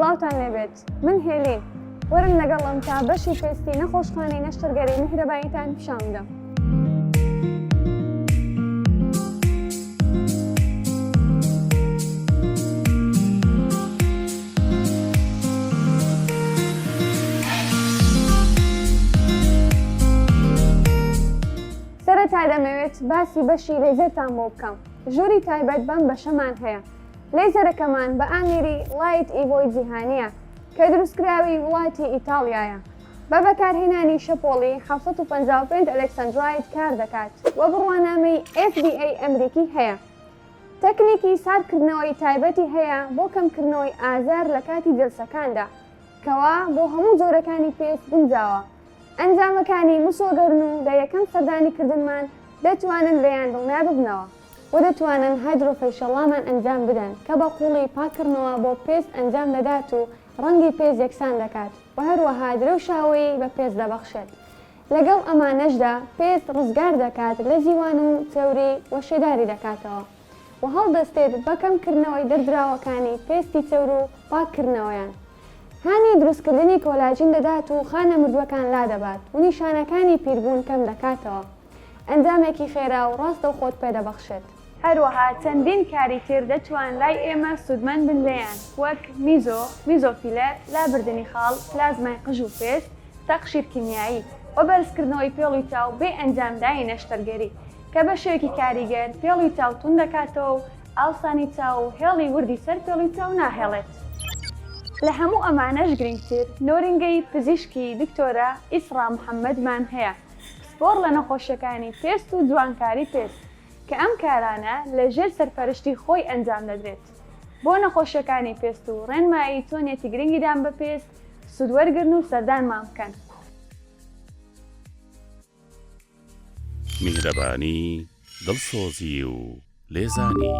سڵاوتان لێبێت من هێلین وەرن لەگەڵم تا بەشی پێستی نەخۆشخانەی نەشتەرگەری میهرەبانیتان پیشان بدەم. سەرەتا دەمەوێت باسی بەشی لێزەرتان بۆ بکەم. ژووری تایبەت بەم بەشەمان هەیە. لێزەرەکەمان بە ئامێری لایت ئیڤۆی جیهانیە کە دروستکراوی وڵاتی ئیتاڵیایە. بە بەکارهێنانی شەپۆڵی 755 ئەلێکساندرایت کار دەکات و بڕوانامەی FDA ئەمریکی هەیە. تەکنیکی ساردکردنەوەی تایبەتی هەیە بۆ کەمکردنەوەی ئازار لە کاتی جلسەکاندا کەوا بۆ هەموو جۆرەکانی پێست گونجاوە. ئەنجامەکانی مسۆگەرن و لە یەکەم سەردانیکردنمان دەتوانن لەیان دڵنیا ببنەوە و دەتوانن هایدرۆفەیشەڵامان ئەنجام بدەن کە بە قوڵی پاکردنەوە بۆ پێست ئەنجام دەدات و ڕەنگی پێست یەکسان دەکات و هەروەها درەوشاوی بە پێست دەبەخشێت. لەگەڵ ئەمانەشدا پێست ڕزگار دەکات لە زیوان و چەوری و شێداری دەکاتەوە و هەڵدەستێت بەکەمکردنەوەی دەردراوەکانی پێستی چەور و پاکردنەوەیان. هانی دروستکردنی کۆلاژین دەدات و خانە مردووەکان لا دەبات و نیشانەکانی پیربوون کەم دەکاتەوە. ئەنجامێکی خێرا و ڕاستەوخۆت پێدەبەخشێت. هەروەها چەندین کاری تر دەتوان لای ئێمە سوودمەند بن لێیان وەک میزۆفیلە، لابردنی خاڵ، پلازمای قژ و پێست، تەقشیر کیمیایی و بەرزکردنەوەی پێڵی چاو بێ ئەنجامدانی نەشتەرگەری کە بە شێوەیەکی کاریگەر پێڵی چاو تون دەکاتەوە و ئاڵسانی چاو و هێڵی وردی سەر پێڵی چاو ناهێڵێت. لە هەموو ئەمانەش گرنگتر نۆرینگەی پزیشکی دکتۆرە ئیسرا محەممەدمان هەیە پسپۆڕ لە نەخۆشیەکانی پێست و جوانکاری پێست کە ئەم کارانە لە ژێر سەرپەرشتی خۆی ئەنجام دەدرێت بۆ نەخۆشیەکانی پێست و ڕێنمایی چۆنیەتی گرنگیدان بە پێست سوودوەرگرن و سەردانمان بکەن. میهرەبانی، دڵسۆزی و لێزانی.